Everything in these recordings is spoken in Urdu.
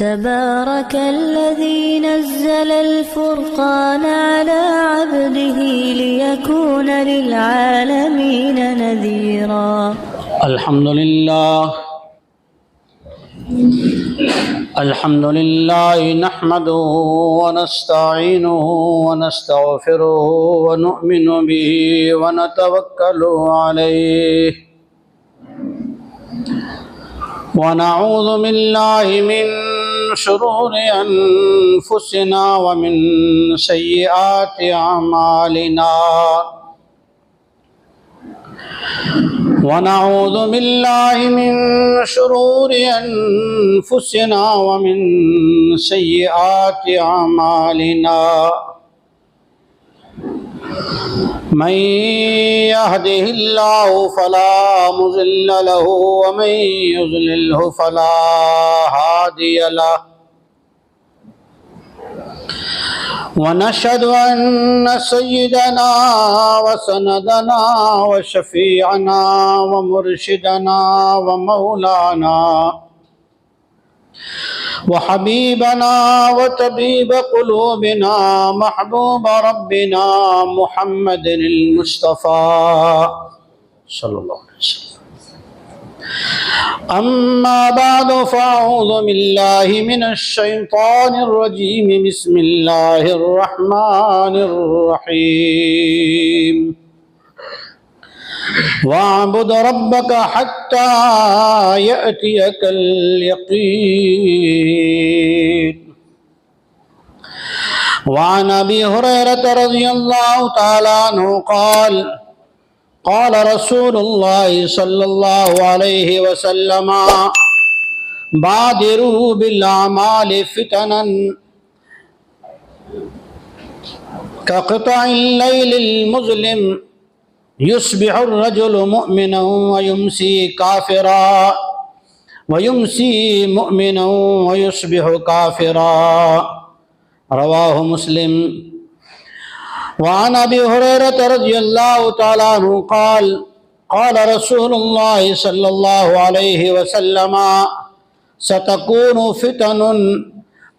تبارك الذي نزل الفرقان على عبده ليكون للعالمين نذيرا. الحمد لله نحمده ونستعينه ونستغفره ونؤمن به ونتوكل عليه ونعوذ بالله من شرور أنفسنا ومن سيئات أعمالنا ونعوذ بالله من شرور أنفسنا ومن سيئات أعمالنا من يهده الله فلا مضل له ومن يضلله فلا هادي له ونشهد أن سيدنا وسندنا وشفيعنا ومرشدنا ومولانا وحبيبنا وطبيب قلوبنا محبوب ربنا محمد المصطفى صلى الله عليه وسلم. أما بعد فأعوذ بالله من الشيطان الرجيم. بسم الله الرحمن الرحيم. واعبد ربك حتى يأتيك اليقين. وعن أبي هريرة رضي الله تعالى عنه قال قال رسول الله صلى الله عليه وسلم بادروا بالأعمال فتنا كقطع الليل المظلم يصبح الرجل مؤمنا ويمسي كافرا ويمسي مؤمنا ويصبح كافرا. رواه مسلم. وعن أبي هريرة رضي الله تعالى عنه قال قال رسول الله صلى الله عليه وسلم ستكون فتن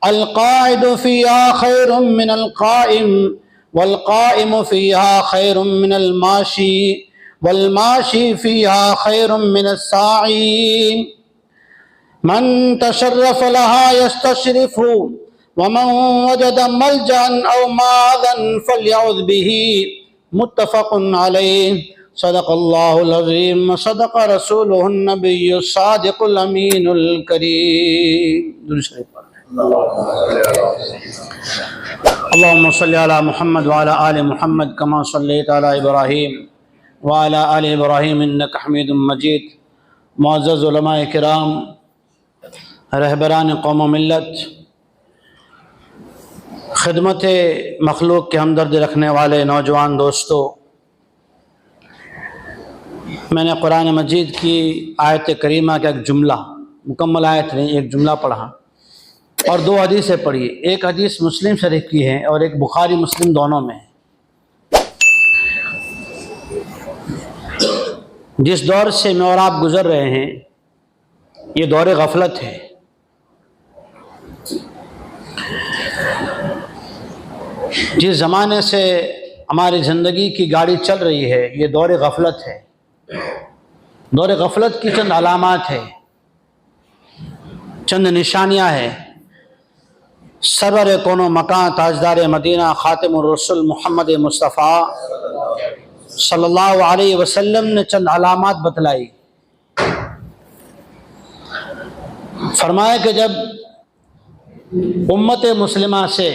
القاعد فيها خير من القائم والقائم فيها خير من الماشي والماشي فيها خير من الساعي. من تشرف لها يستشرف ومن وجد ملجأ أو ماذا فليعوذ به. متفق عليه. صدق الله العظيم وصدق رسوله النبي الصادق الأمين الكريم. اللهم صل على محمد وعلى آل محمد كما صليت على إبراهيم وعلى آل إبراهيم إنك حميد مجيد. معزز علماء کرام، رہبران قوم و ملت، خدمت مخلوق کے ہمدرد رکھنے والے نوجوان دوستو، میں نے قرآن مجید کی آیت کریمہ کا ایک جملہ، مکمل آیت نہیں، ایک جملہ پڑھا اور دو حدیثیں پڑھی. ایک حدیث مسلم شریف کی ہے اور ایک بخاری مسلم دونوں میں ہے. جس دور سے میں اور آپ گزر رہے ہیں یہ دور غفلت ہے. جس زمانے سے ہماری زندگی کی گاڑی چل رہی ہے یہ دور غفلت ہے. دور غفلت کی چند علامات ہے، چند نشانیاں ہیں. سرور کون و مکان تاجدار مدینہ خاتم الرسول محمد مصطفیٰ صلی اللہ علیہ وسلم نے چند علامات بتلائی. فرمایا کہ جب امت مسلمہ سے،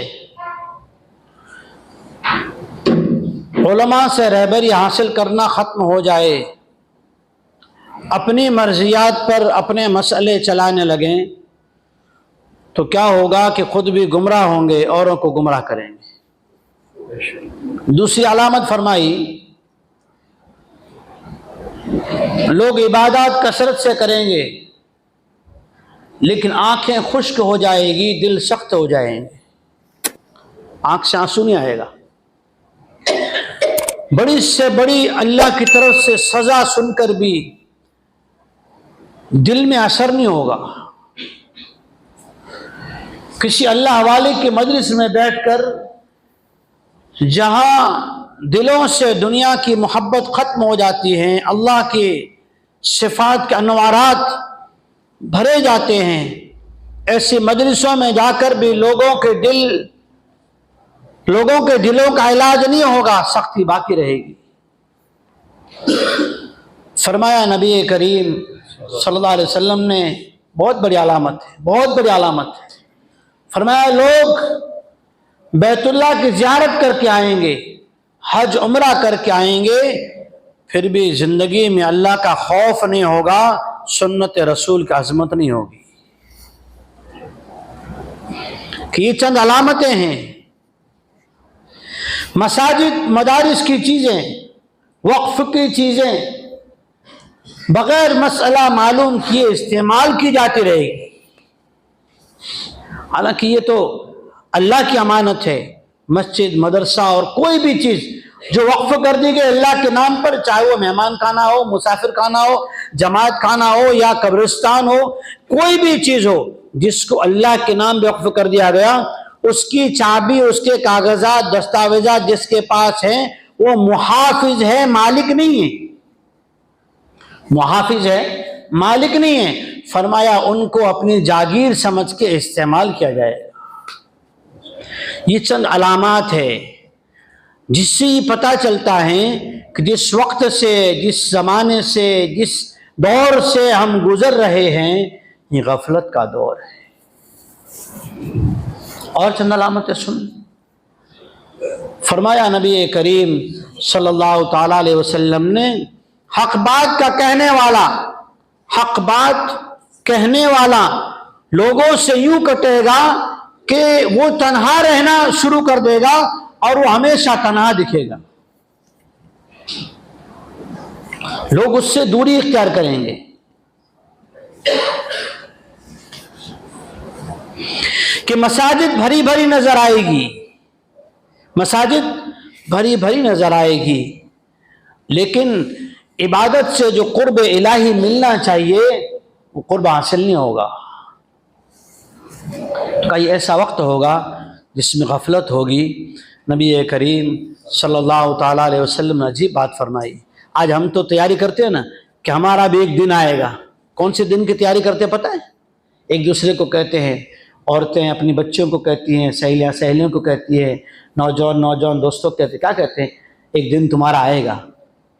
علماء سے رہبری حاصل کرنا ختم ہو جائے، اپنی مرضیات پر اپنے مسئلے چلانے لگیں تو کیا ہوگا کہ خود بھی گمراہ ہوں گے، اوروں کو گمراہ کریں گے. دوسری علامت فرمائی، لوگ عبادات کثرت سے کریں گے لیکن آنکھیں خشک ہو جائے گی، دل سخت ہو جائیں گے، آنکھ سے آنسو نہیں آئے گا. بڑی سے بڑی اللہ کی طرف سے سزا سن کر بھی دل میں اثر نہیں ہوگا. کسی اللہ والے کی مجلس میں بیٹھ کر جہاں دلوں سے دنیا کی محبت ختم ہو جاتی ہے، اللہ کی صفات کے انوارات بھرے جاتے ہیں، ایسی مجلسوں میں جا کر بھی لوگوں کے دلوں کا علاج نہیں ہوگا، سختی باقی رہے گی۔ فرمایا نبی کریم صلی اللہ علیہ وسلم نے بہت بڑی علامت ہے، فرمایا لوگ بیت اللہ کی زیارت کر کے آئیں گے، حج عمرہ کر کے آئیں گے، پھر بھی زندگی میں اللہ کا خوف نہیں ہوگا، سنت رسول کی عظمت نہیں ہوگی۔ کہ یہ چند علامتیں ہیں۔ مساجد مدارس کی چیزیں، وقف کی چیزیں بغیر مسئلہ معلوم کیے استعمال کی جاتی رہے گی، حالانکہ یہ تو اللہ کی امانت ہے۔ مسجد، مدرسہ اور کوئی بھی چیز جو وقف کر دی گئی اللہ کے نام پر، چاہے وہ مہمان خانہ ہو، مسافر خانہ ہو، جماعت خانہ ہو یا قبرستان ہو، کوئی بھی چیز ہو جس کو اللہ کے نام پہ وقف کر دیا گیا، اس کی چابی، اس کے کاغذات، دستاویزات جس کے پاس ہیں وہ محافظ ہے، مالک نہیں ہے، محافظ ہے، مالک نہیں ہے۔ فرمایا ان کو اپنی جاگیر سمجھ کے استعمال کیا جائے۔ یہ چند علامات ہے جس سے یہ پتہ چلتا ہے کہ جس وقت سے، جس زمانے سے، جس دور سے ہم گزر رہے ہیں یہ غفلت کا دور ہے۔ اور چند علامتیں سن۔ فرمایا نبی کریم صلی اللہ تعالی علیہ وسلم نے حق بات کا کہنے والا، حق بات کہنے والا لوگوں سے یوں کٹے گا کہ وہ تنہا رہنا شروع کر دے گا اور وہ ہمیشہ تنہا دکھے گا، لوگ اس سے دوری اختیار کریں گے۔ کہ مساجد بھری بھری نظر آئے گی، مساجد بھری بھری نظر آئے گی، لیکن عبادت سے جو قرب الہی ملنا چاہیے وہ قرب حاصل نہیں ہوگا۔ کئی ایسا وقت ہوگا جس میں غفلت ہوگی۔ نبی کریم صلی اللہ تعالیٰ علیہ وسلم نے عجیب بات فرمائی۔ آج ہم تو تیاری کرتے ہیں نا کہ ہمارا بھی ایک دن آئے گا۔ کون سے دن کی تیاری کرتے ہیں پتہ ہے؟ ایک دوسرے کو کہتے ہیں، عورتیں اپنی بچوں کو کہتی ہیں، سہیلیوں کو کہتی ہیں، نوجوان دوستوں کو کہتے ہیں، کیا کہتے ہیں؟ ایک دن تمہارا آئے گا۔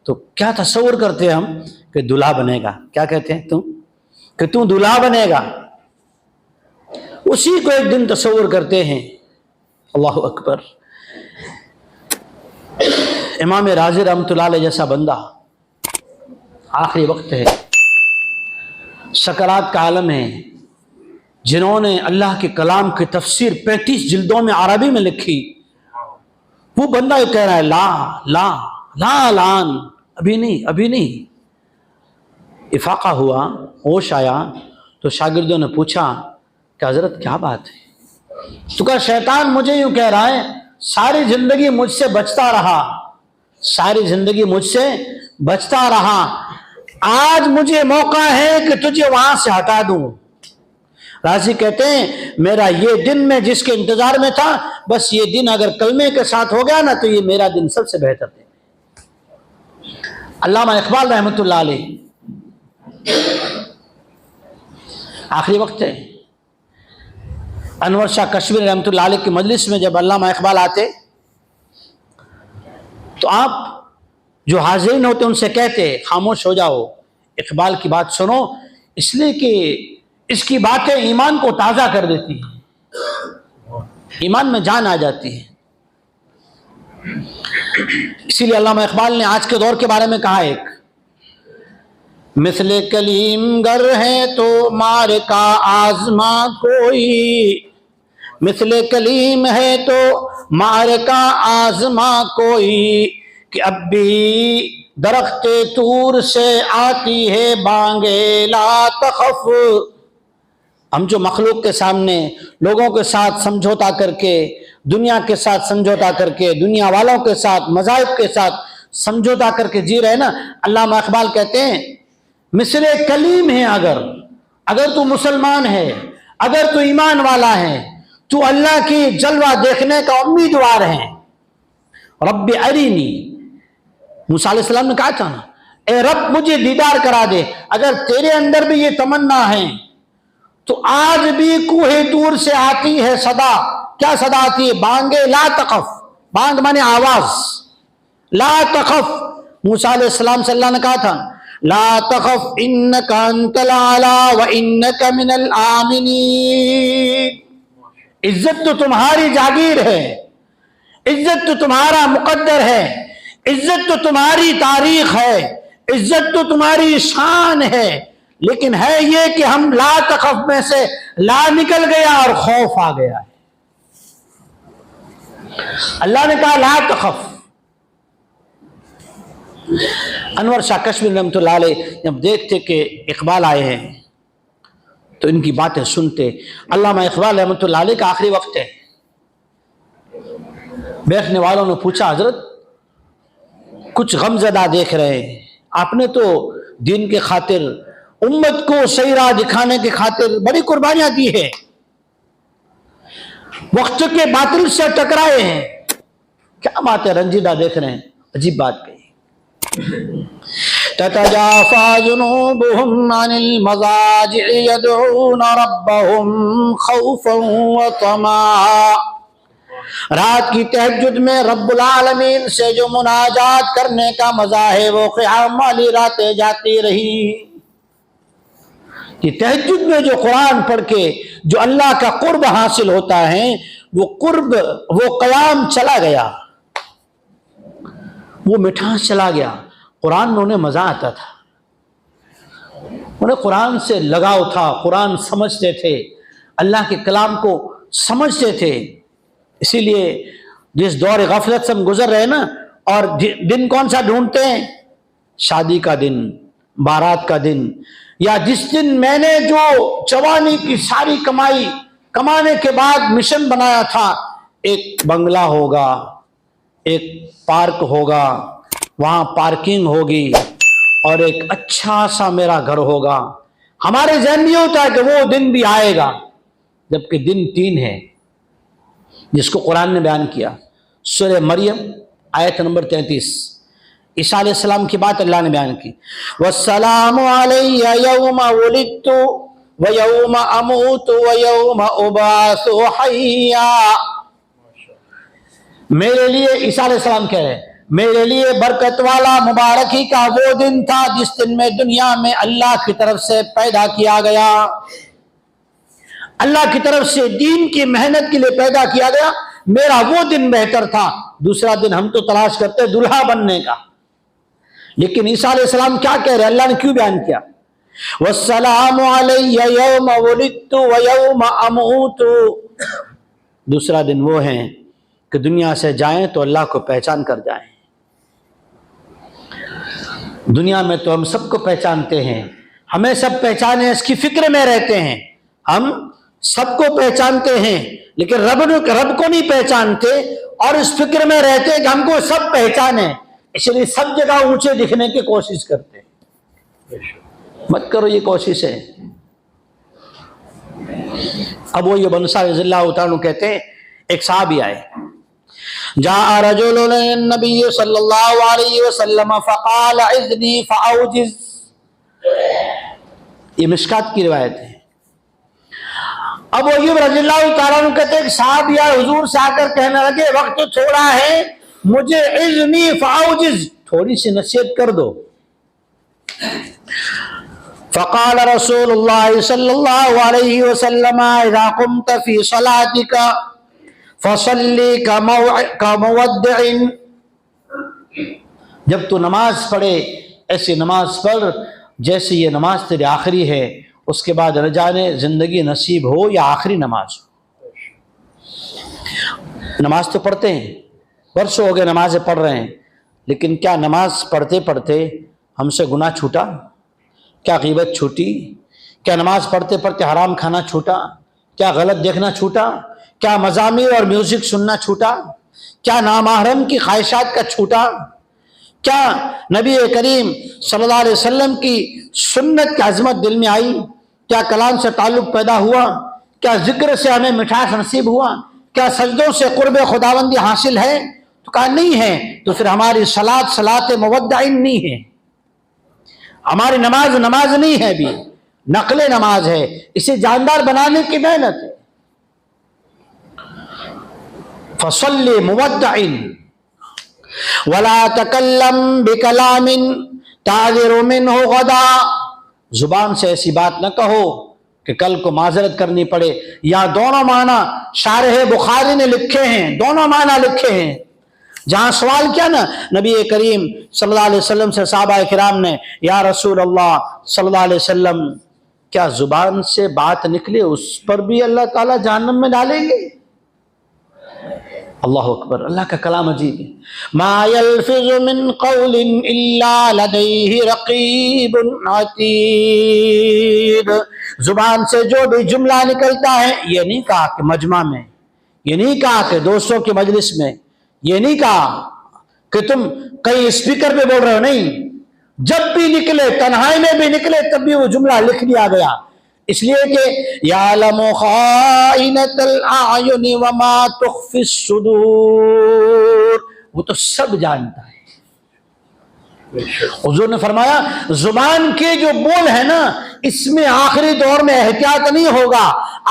تو کیا تصور کرتے ہیں ہم کہ دلہا بنے گا؟ کیا کہتے ہیں تم؟ کہ تم دلہا بنے گا، اسی کو ایک دن تصور کرتے ہیں۔ اللہ اکبر۔ امام راضی رحمۃ اللہ علیہ جیسا بندہ، آخری وقت ہے، سکرات کا عالم ہے، جنہوں نے اللہ کے کلام کی تفسیر 35 جلدوں میں عربی میں لکھی، وہ بندہ یہ کہہ رہا ہے لا لا لا الان، ابھی نہیں۔ افاقہ ہوا، ہوش آیا تو شاگردوں نے پوچھا کہ حضرت کیا بات ہے؟ تو کہا شیطان مجھے یوں کہہ رہا ہے، ساری زندگی مجھ سے بچتا رہا، ساری زندگی مجھ سے بچتا رہا، آج مجھے موقع ہے کہ تجھے وہاں سے ہٹا دوں۔ راضی کہتے ہیں میرا یہ دن میں جس کے انتظار میں تھا، بس یہ دن اگر کلمے کے ساتھ ہو گیا نا تو یہ میرا دن سب سے بہتر دن۔ علامہ اقبال رحمۃ اللہ علیہ، آخری وقت ہے، انور شاہ کشمیری رحمۃ اللہ علیہ کی مجلس میں جب علامہ اقبال آتے تو آپ جو حاضرین ہوتے ان سے کہتے خاموش ہو جاؤ، اقبال کی بات سنو، اس لیے کہ اس کی باتیں ایمان کو تازہ کر دیتی ہیں، ایمان میں جان آ جاتی ہے۔ اسی لیے علامہ اقبال نے آج کے دور کے بارے میں کہا، ایک مثل کلیم گر ہے تو مار کا آزما کوئی، مثل کلیم ہے تو مار کا آزما کوئی، کہ اب بھی درخت طور سے آتی ہے بانگے لا تخف۔ ہم جو مخلوق کے سامنے لوگوں کے ساتھ سمجھوتا کر کے، دنیا کے ساتھ سمجھوتا کر کے، دنیا والوں کے ساتھ، مذاہب کے ساتھ سمجھوتا کر کے جی رہے نا، علامہ اقبال کہتے ہیں مثل کلیم ہے، اگر تو مسلمان ہے، اگر تو ایمان والا ہے تو اللہ کی جلوہ دیکھنے کا امیدوار ہے. رب ارینی، موسیٰ علیہ السلام نے کہا تھا نا، اے رب مجھے دیدار کرا دے. اگر تیرے اندر بھی یہ تمنا ہے تو آج بھی کوہ طور سے آتی ہے صدا. کیا صدا آتی ہے؟ بانگے لا تخف. بانگ مانے آواز. لا تخف. موسیٰ علیہ السلام سے اللہ نے کہا تھا لا تخف انک انت الاعلی وانک من الآمنین. عزت تو تمہاری جاگیر ہے، عزت تو تمہارا مقدر ہے، عزت تو تمہاری تاریخ ہے، عزت تو تمہاری شان ہے، لیکن ہے یہ کہ ہم لا تخف میں سے لا نکل گیا اور خوف آ گیا ہے. اللہ نے کہا لا تخف. انور شاہ کشمیری رحمۃ اللہ علیہ جب دیکھتے کہ اقبال آئے ہیں تو ان کی باتیں سنتے. علامہ اقبال رحمۃ اللہ علیہ کا آخری وقت ہے. بیٹھنے والوں نے پوچھا حضرت کچھ غم زدہ دیکھ رہے ہیں، آپ نے تو دین کے خاطر امت کو صحیح راہ دکھانے کی خاطر بڑی قربانیاں دی ہے، وقت کے باطل سے ٹکرائے ہیں، کیا بات ہے رنجیدہ دیکھ رہے ہیں؟ عجیب بات کہی. تتجافى جنوبهم عن المضاجع يدعون ربهم خوفا وطمعا. رات کی تہجد میں رب العالمین سے جو مناجات کرنے کا مزہ ہے وہ قیام والی راتیں جاتی رہی. کہ تہجد میں جو قرآن پڑھ کے جو اللہ کا قرب حاصل ہوتا ہے وہ قرب، وہ قیام چلا گیا، وہ مٹھاس چلا گیا. قرآن میں انہیں مزہ آتا تھا، انہیں قرآن سے لگاؤ تھا، قرآن سمجھتے تھے، اللہ کے کلام کو سمجھتے تھے. اسی لیے جس دور غفلت سے ہم گزر رہے ہیں نا، اور دن کون سا ڈھونڈتے ہیں؟ شادی کا دن، بارات کا دن، یا جس دن میں نے جو جوانی کی ساری کمائی کمانے کے بعد مشن بنایا تھا، ایک بنگلہ ہوگا، ایک پارک ہوگا، وہاں پارکنگ ہوگی اور ایک اچھا سا میرا گھر ہوگا. ہمارے ذہن میں یہ ہوتا ہے کہ وہ دن بھی آئے گا، جبکہ دن 3 ہے جس کو قرآن نے بیان کیا. سورہ مریم آیت نمبر 33، عیسیٰ علیہ السلام کی بات اللہ نے بیان کی. وَالسَّلَامُ عَلَيَّ يَوْمَ وُلِدتُّ وَيَوْمَ أَمُوتُ وَيَوْمَ أُبْعَثُ حَيًّا. میرے لیے، عیسیٰ علیہ السلام کہہ رہے ہیں، میرے لیے برکت والا مبارکی کا وہ دن تھا جس دن میں دنیا میں اللہ کی طرف سے پیدا کیا گیا، اللہ کی طرف سے دین کی محنت کے لیے پیدا کیا گیا. میرا وہ دن بہتر تھا. دوسرا دن ہم تو تلاش کرتے دلہا بننے کا، لیکن عیسیٰ علیہ السلام کیا کہہ رہے؟ اللہ نے کیوں بیان کیا؟ وَالسَّلَامُ عَلَيَّ يَوْمَ وُلِدتُّ وَيَوْمَ أَمُوتُ. دوسرا دن وہ ہے کہ دنیا سے جائیں تو اللہ کو پہچان کر جائیں. دنیا میں تو ہم سب کو پہچانتے ہیں، ہمیں سب پہچانے اس کی فکر میں رہتے ہیں، ہم سب کو پہچانتے ہیں، لیکن رب کو نہیں پہچانتے اور اس فکر میں رہتے ہیں کہ ہم کو سب پہچانے، اس لیے سب جگہ اونچے دکھنے کی کوشش کرتے ہیں. مت کرو یہ کوشش ہے. اب وہ یہ بنسا رضی اللہ تعالیٰ عنہ کہتے ہیں ایک صحابی آئے، جاء رجل للنبی صلی اللہ علیہ وسلم فقال اذنی فاوجز. یہ مشکات کی روایت ہے. ابو ایوب رضی اللہ تعالیٰ عنہ کہتے ہیں کہ صحابی حضور سے آ کر کہنے لگے وقت تھوڑا ہے، مجھے اذنی فاوجز، تھوڑی سی نصیحت کر دو. فقال رسول اللہ صلی اللہ علیہ وسلم اذا قمت فی صلاتک فصلی کمودع. جب تو نماز پڑھے ایسی نماز پڑھ جیسے یہ نماز تیری آخری ہے، اس کے بعد نہ جانے زندگی نصیب ہو یا آخری نماز ہو. نماز تو پڑھتے ہیں، برسوں ہو گئے نمازیں پڑھ رہے ہیں، لیکن کیا نماز پڑھتے پڑھتے ہم سے گناہ چھوٹا؟ کیا غیبت چھوٹی؟ کیا نماز پڑھتے پڑھتے حرام کھانا چھوٹا؟ کیا غلط دیکھنا چھوٹا؟ کیا مزامیر اور میوزک سننا چھوٹا؟ کیا نامحرم کی خواہشات کا چھوٹا؟ کیا نبی کریم صلی اللہ علیہ وسلم کی سنت کی عظمت دل میں آئی؟ کیا کلام سے تعلق پیدا ہوا؟ کیا ذکر سے ہمیں مٹھاس نصیب ہوا؟ کیا سجدوں سے قرب خداوندی حاصل ہے؟ تو کہا نہیں ہے، تو پھر ہماری صلاۃ مودعین نہیں ہے، ہماری نماز نہیں ہے، بھی نقل نماز ہے، اسے جاندار بنانے کی محنت ہے۔ فصل مودعین ولا تکلم بکلام تعذر منہ غدا، زبان سے ایسی بات نہ کہو کہ کل کو معذرت کرنی پڑے۔ یا دونوں معنی شارح بخاری نے لکھے ہیں، دونوں معنی لکھے ہیں۔ جہاں سوال کیا نا نبی کریم صلی اللہ علیہ وسلم سے صحابہ کرام نے، یا رسول اللہ صلی اللہ علیہ وسلم، کیا زبان سے بات نکلے اس پر بھی اللہ تعالیٰ جہنم میں ڈالیں گے؟ اللہ اکبر، اللہ کا کلام عجیب ہے۔ ما یلفظ من قول الا لدیہ رقیب عتید، زبان سے جو بھی جملہ نکلتا ہے، یہ نہیں کہا کہ مجمع میں، یہ نہیں کہا کہ دوستوں کی مجلس میں، یہ نہیں کہا کہ تم کئی اسپیکر پہ بول رہے ہو، نہیں، جب بھی نکلے، تنہائی میں بھی نکلے، تب بھی وہ جملہ لکھ دیا گیا، اس لیے کہ یعلم خائنۃ الاعین وما تخفی الصدور، وہ تو سب جانتا ہے۔ حضور نے فرمایا زبان کے جو بول ہے نا، اس میں آخری دور میں احتیاط نہیں ہوگا،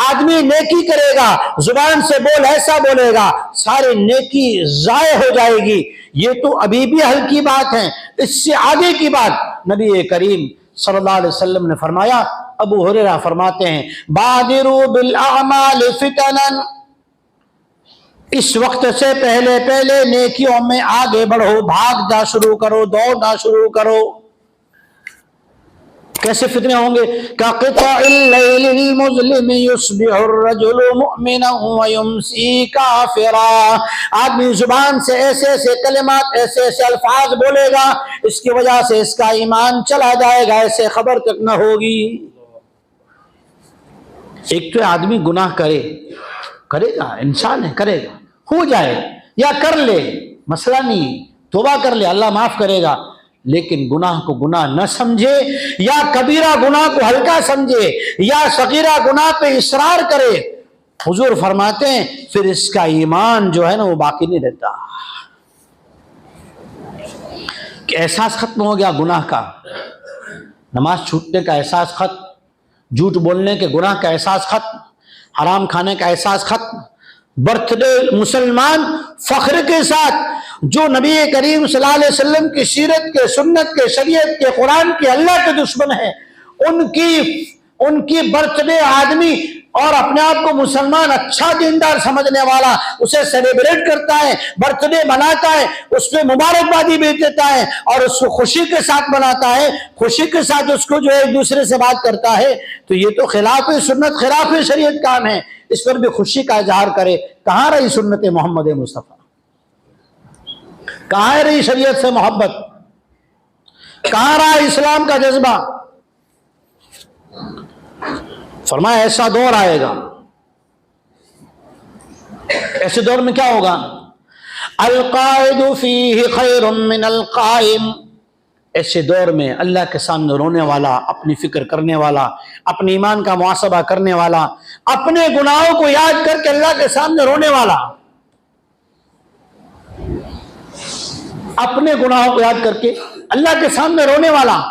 آدمی نیکی کرے گا، زبان سے بول ایسا بولے گا، ساری نیکی ضائع ہو جائے گی۔ یہ تو ابھی بھی ہلکی بات ہے، اس سے آگے کی بات نبی کریم صلی اللہ علیہ وسلم نے فرمایا۔ ابو ہریرہ فرماتے ہیں بادروا بالاعمال فتنا، اس وقت سے پہلے پہلے نیکیوں میں آگے بڑھو، بھاگنا شروع کرو، دوڑنا شروع کرو۔ کیسے فتنے ہوں گے؟ كقطع الليل المظلم يصبح الرجل مؤمنا ويمسي كافرا، آدمی زبان سے ایسے ایسے کلمات، ایسے ایسے الفاظ بولے گا، اس کی وجہ سے اس کا ایمان چلا جائے گا، ایسے خبر تک نہ ہوگی۔ ایک تو آدمی گناہ کرے گا، انسان ہے، کرے گا، ہو جائے یا کر لے، مسئلہ نہیں، توبہ کر لے، اللہ معاف کرے گا، لیکن گناہ کو گناہ نہ سمجھے، یا کبیرہ گناہ کو ہلکا سمجھے، یا صغیرہ گناہ پہ اصرار کرے، حضور فرماتے ہیں پھر اس کا ایمان جو ہے نا وہ باقی نہیں رہتا۔ کہ احساس ختم ہو گیا گناہ کا، نماز چھوٹنے کا احساس ختم، جھوٹ بولنے کے گناہ کا احساس ختم، حرام کھانے کا احساس ختم۔ برتھ ڈے مسلمان فخر کے ساتھ جو نبی کریم صلی اللہ علیہ وسلم کی سیرت کے، سنت کے، شریعت کے، قرآن کے، اللہ کے دشمن ہیں، ان کی برتھ ڈے آدمی اور اپنے آپ کو مسلمان اچھا دیندار سمجھنے والا اسے سیلیبریٹ کرتا ہے، برتھ ڈے مناتا ہے، اس پہ مبارکبادی بھی دیتا ہے، اور اس کو خوشی کے ساتھ مناتا ہے، خوشی کے ساتھ اس کو جو ایک دوسرے سے بات کرتا ہے، تو یہ تو خلاف سنت، خلاف شریعت کام ہے، اس پر بھی خوشی کا اظہار کرے۔ کہاں رہی سنت محمد مصطفیٰ؟ کہاں رہی شریعت سے محبت؟ کہاں رہا اسلام کا جذبہ؟ فرمایا ایسا دور آئے گا، ایسے دور میں کیا ہوگا؟ القائد فیہ خیر من القائم، ایسے دور میں اللہ کے سامنے رونے والا، اپنی فکر کرنے والا، اپنے ایمان کا محاسبہ کرنے والا، اپنے گناہوں کو یاد کر کے اللہ کے سامنے رونے والا، اپنے گناہوں کو یاد کر کے اللہ کے سامنے رونے والا،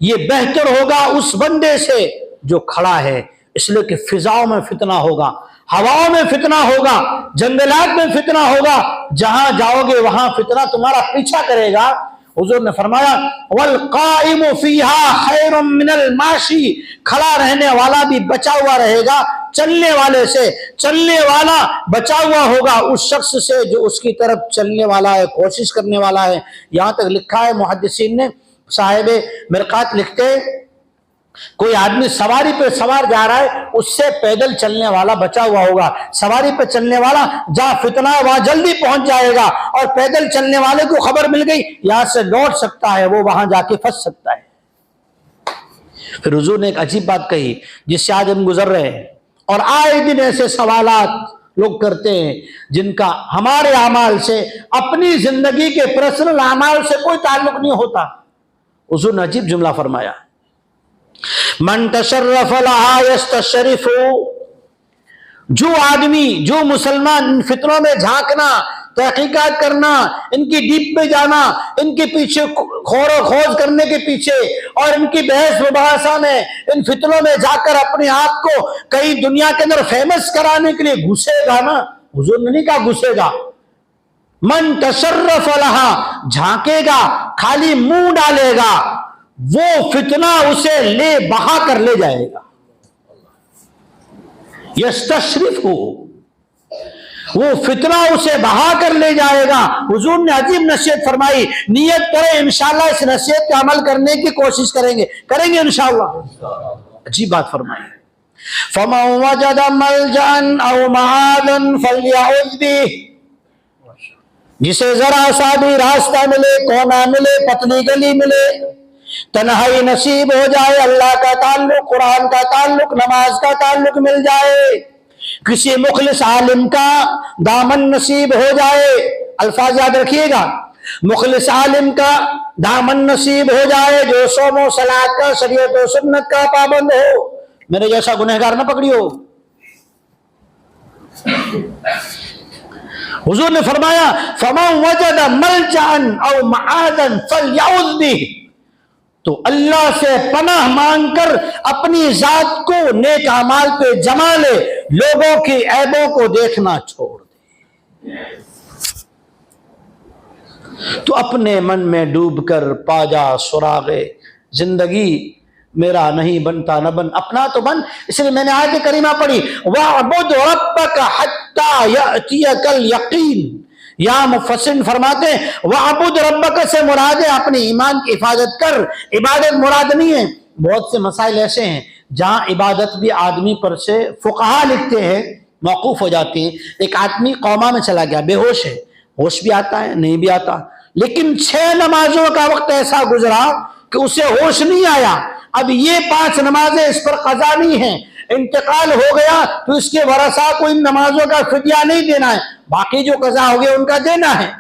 یہ بہتر ہوگا اس بندے سے جو کھڑا ہے، اس لیے کہ فضاؤں میں فتنہ ہوگا، ہواؤں میں فتنہ ہوگا، جنگلات میں فتنہ ہوگا، جہاں جاؤ گے وہاں فتنہ تمہارا پیچھا کرے گا۔ حضور نے فرمایا والقائم فیہا خیر من الماشی، کھڑا رہنے والا بھی بچا ہوا رہے گا چلنے والے سے، چلنے والا بچا ہوا ہوگا اس شخص سے جو اس کی طرف چلنے والا ہے، کوشش کرنے والا ہے۔ یہاں تک لکھا ہے محدثین نے، صاحب مرقات لکھتے ہیں کوئی آدمی سواری پہ سوار جا رہا ہے، اس سے پیدل چلنے والا بچا ہوا ہوگا، سواری پہ چلنے والا جہاں فتنہ ہے وہاں جلدی پہنچ جائے گا، اور پیدل چلنے والے کو خبر مل گئی یہاں سے لوٹ سکتا ہے، وہ وہاں جا کے پھنس سکتا ہے۔ پھر حضور نے ایک عجیب بات کہی جس سے آج ہم گزر رہے ہیں، اور آئے دن ایسے سوالات لوگ کرتے ہیں جن کا ہمارے اعمال سے، اپنی زندگی کے پرسنل اعمال سے کوئی تعلق نہیں ہوتا۔ حضور نے عجیب جملہ فرمایا، من تشرف لہا یستشرف، جو آدمی، جو مسلمان ان فتنوں میں جھانکنا، تحقیقات کرنا، ان کی ڈیپ میں جانا، ان کے پیچھے خور و خوض کرنے کے پیچھے اور ان کی بحث مباحثہ میں، ان فتنوں میں جا کر اپنے آپ کو کئی دنیا کے اندر فیمس کرانے کے لیے گھسے گا نا، حضور نے نہیں کہا گھسے گا، من تشرف لہا، جھانکے گا، خالی منہ ڈالے گا، وہ فتنہ اسے لے بہا کر لے جائے گا۔ یستشرف ہو، وہ فتنہ اسے بہا کر لے جائے گا۔ حضور نے عجیب نصیحت فرمائی، نیت کریں انشاءاللہ اس نصیحت پہ عمل کرنے کی کوشش کریں گے انشاءاللہ۔ عجیب بات فرمائی، فَمَنْ وَجَدَ مَلْجَأً أَوْ مَعَاذًا فَلْيَعُذْ بِهِ، جسے ذرا سا بھی راستہ ملے، کونا ملے، پتلی گلی ملے، تنہائی نصیب ہو جائے، اللہ کا تعلق، قرآن کا تعلق، نماز کا تعلق مل جائے، کسی مخلص عالم کا دامن نصیب ہو جائے، الفاظ یاد رکھیے گا، مخلص عالم کا دامن نصیب ہو جائے جو صوم و صلاۃ کا، شریعت و سنت کا پابند ہو، میرے جیسا گنہگار نہ پکڑیو۔ حضور نے فرمایا فَمَنْ وَجَدَ مَلْجَأً أَوْ مَعَاذًا فَلْيَعُذْ بِهِ، تو اللہ سے پناہ مانگ کر اپنی ذات کو نیک اعمال پہ جما لے، لوگوں کی عیبوں کو دیکھنا چھوڑ دے، تو اپنے من میں ڈوب کر پا جا سراغے زندگی، میرا نہیں بنتا نہ بن، اپنا تو بن۔ اس لیے میں نے آیت کریمہ پڑھی وَاعْبُدْ رَبَّكَ حَتَّى يَأْتِيَكَ الْيَقِينُ، یا مفسرین فرماتے ہیں وَاعْبُدْ رَبَّكَ سے مراد ہے اپنے ایمان کی حفاظت کر، عبادت مراد نہیں ہے۔ بہت سے مسائل ایسے ہیں جہاں عبادت بھی آدمی پر سے فقہا لکھتے ہیں موقوف ہو جاتی ہیں۔ ایک آدمی قوما میں چلا گیا، بے ہوش ہے، ہوش بھی آتا ہے نہیں بھی آتا، لیکن 6 نمازوں کا وقت ایسا گزرا کہ اسے ہوش نہیں آیا، اب یہ 5 نمازیں اس پر قضا نہیں ہیں، انتقال ہو گیا تو اس کے ورثاء کو ان نمازوں کا فدیہ نہیں دینا ہے، باقی جو قضا ہو گیا ان کا دینا ہے۔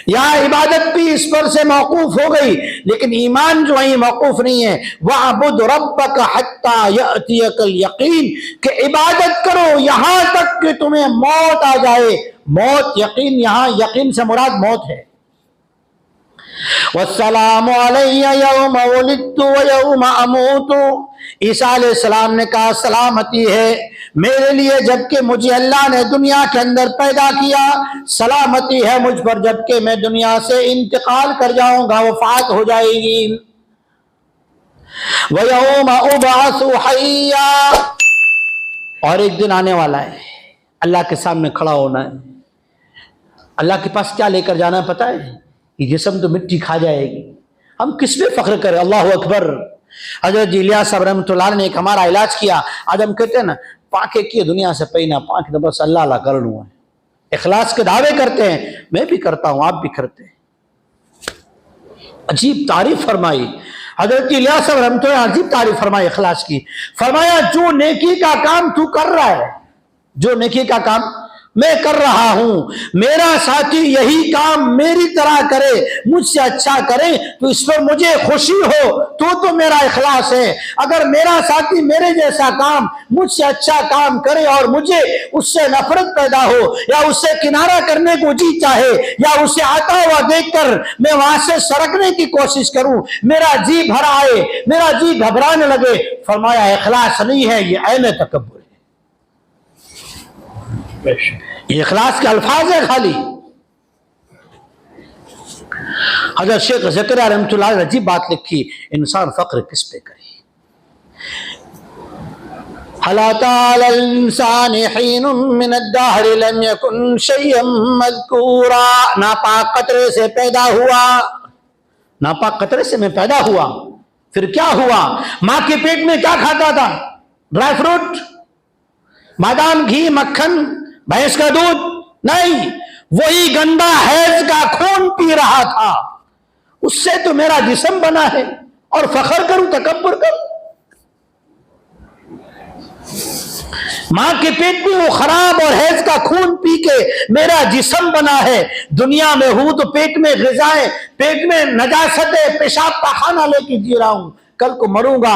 یا عبادت بھی اس پر سے موقوف ہو گئی، لیکن ایمان جو ہے موقوف نہیں ہے۔ وَاعْبُدْ رَبَّكَ حَتَّى يَأْتِيَكَ الْيَقِينُ، کہ عبادت کرو یہاں تک کہ تمہیں موت آ جائے۔ موت یقین، یہاں یقین سے مراد موت ہے۔ وَالسَّلَامُ عَلَيَّ يَوْمَ وُلِدتُّ وَيَوْمَ أَمُوتُ، عیسیٰ علیہ السلام نے کہا سلامتی ہے میرے لیے جبکہ مجھے اللہ نے دنیا کے اندر پیدا کیا، سلامتی ہے مجھ پر جبکہ میں دنیا سے انتقال کر جاؤں گا، وفات ہو جائے گی۔ وَيَوْمَ أُبْعَثُ حَيًّا، اور ایک دن آنے والا ہے اللہ کے سامنے کھڑا ہونا ہے، اللہ کے پاس کیا لے کر جانا ہے پتہ ہے؟ یہ جسم تو مٹی کھا جائے گی، ہم کس پہ فخر کریں؟ اللہ اکبر۔ حضرت الیاس صاحب رحمۃ اللہ نے ایک ہمارا علاج کیا، آج ہم کہتے ہیں نا پاکے کیے دنیا سے پینا پاک تو بس اللہ اللہ کر لوں، اخلاص کے دعوے کرتے ہیں، میں بھی کرتا ہوں آپ بھی کرتے ہیں۔ عجیب تعریف فرمائی حضرت الیاس صاحب رحمۃ اللہ، عجیب تعریف فرمائی اخلاص کی، فرمایا جو نیکی کا کام تو کر رہا ہے، جو نیکی کا کام میں کر رہا ہوں، میرا ساتھی یہی کام میری طرح کرے، مجھ سے اچھا کرے تو اس پر مجھے خوشی ہو، تو میرا اخلاص ہے۔ اگر میرا ساتھی میرے جیسا کام، مجھ سے اچھا کام کرے اور مجھے اس سے نفرت پیدا ہو یا اس سے کنارہ کرنے کو جی چاہے یا اسے آتا ہوا دیکھ کر میں وہاں سے سرکنے کی کوشش کروں، میرا جی بھر آئے، میرا جی گھبرانے لگے، فرمایا اخلاص نہیں ہے، یہ عین تکبر ہے۔ یہ اخلاص کے الفاظ ہیں خالی۔ حضرت شیخ زکریا رحمۃ اللہ علیہ عجیب بات لکھی، انسان فخر کس پہ کرے؟ هل أتى على الإنسان حين من الدهر لم يكن شيئا مذكورا، ناپاک قطرے سے پیدا ہوا، ناپاک قطرے سے میں پیدا ہوا، پھر کیا ہوا؟ ماں کے پیٹ میں کیا کھاتا تھا؟ ڈرائی فروٹ، بادام، گھی، مکھن، بھینس کا دودھ؟ نہیں، وہی گندا حیض کا خون پی رہا تھا، اس سے تو میرا جسم بنا ہے، اور فخر کروں، تکبر کروں؟ ماں کے پیٹ میں وہ خراب اور حیض کا خون پی کے میرا جسم بنا ہے، دنیا میں ہوں تو پیٹ میں غذائیں، پیٹ میں نجاستیں، پیشاب پاخانہ لے کے جی رہا ہوں، کل کو مروں گا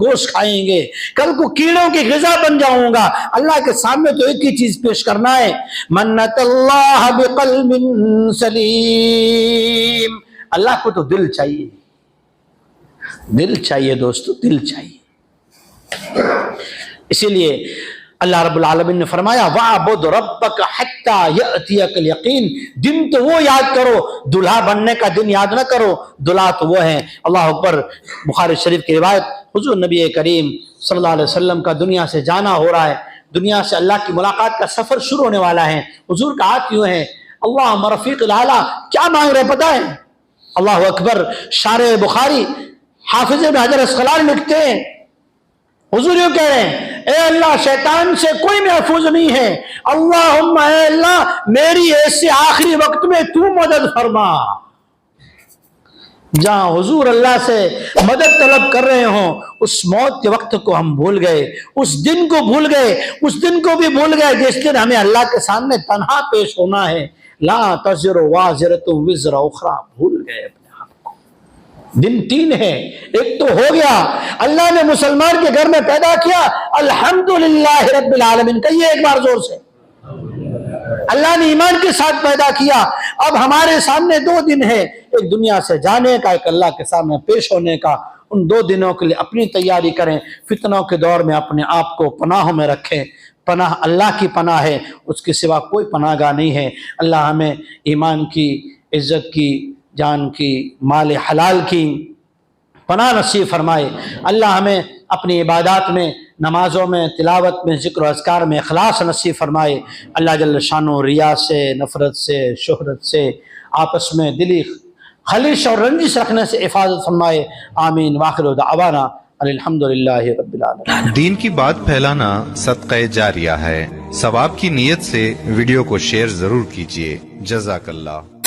گوشت کھائیں گے، کل کو کیڑوں کی غذا بن جاؤں گا۔ اللہ کے سامنے تو ایک ہی چیز پیش کرنا ہے، منت اللہ بقلب سلیم، اللہ کو تو دل چاہیے، دل چاہیے دوستو، دل چاہیے۔ اسی لیے اللہ رب العالمین نے فرمایا وَاعْبُدْ رَبَّكَ حَتَّى يَأْتِيَكَ الْيَقِينُ، دن تو وہ یاد کرو، دلہا بننے کا دن یاد نہ کرو، دلہا تو وہ ہیں۔ اللہ اکبر۔ بخاری شریف کی روایت، حضور نبی کریم صلی اللہ علیہ وسلم کا دنیا سے جانا ہو رہا ہے، دنیا سے اللہ کی ملاقات کا سفر شروع ہونے والا ہے۔ حضور کا ہاتھ یوں ہے، اللہم رفیق الاعلیٰ، کیا مانگ رہے پتہ ہے؟ اللہ اکبر۔ شارح بخاری حافظ ابن حجر اسقلانی لکھتے ہیں، حضور یوں کہہ رہے ہیں، اے اللہ شیطان سے کوئی محفوظ نہیں ہے، اللہم اے اللہ میری ایسے آخری وقت میں تو مدد فرما۔ جہاں حضور اللہ سے مدد طلب کر رہے ہوں، اس موت کے وقت کو ہم بھول گئے، اس دن کو بھول گئے، اس دن کو بھی بھول گئے جس دن ہمیں اللہ کے سامنے تنہا پیش ہونا ہے۔ لا تزر وازرۃ وزر اخری، بھول گئے اپنے آپ کو۔ دن تین ہے، ایک تو ہو گیا، اللہ نے مسلمان کے گھر میں پیدا کیا، الحمدللہ رب العالمین، کہیے ایک بار زور سے، اللہ نے ایمان کے ساتھ پیدا کیا۔ اب ہمارے سامنے دو دن ہے، ایک دنیا سے جانے کا، ایک اللہ کے سامنے پیش ہونے کا۔ ان دو دنوں کے لیے اپنی تیاری کریں، فتنوں کے دور میں اپنے آپ کو پناہوں میں رکھیں۔ پناہ اللہ کی پناہ ہے، اس کے سوا کوئی پناہ گاہ نہیں ہے۔ اللہ ہمیں ایمان کی، عزت کی، جان کی، مال حلال کی پناہ نصیب فرمائے۔ اللہ ہمیں اپنی عبادات میں، نمازوں میں، تلاوت میں، ذکر و اذکار میں اخلاص نصیب فرمائے۔ اللہ جل شانہ ریا سے، نفرت سے، شہرت سے، آپس میں دلی خلش اور رنجش رکھنے سے حفاظت فرمائے۔ آمین۔ واخر دعوانا الحمدللہ رب العالمین۔ دین کی بات پھیلانا صدقہ جاریہ ہے، ثواب کی نیت سے ویڈیو کو شیئر ضرور کیجیے۔ جزاک اللہ۔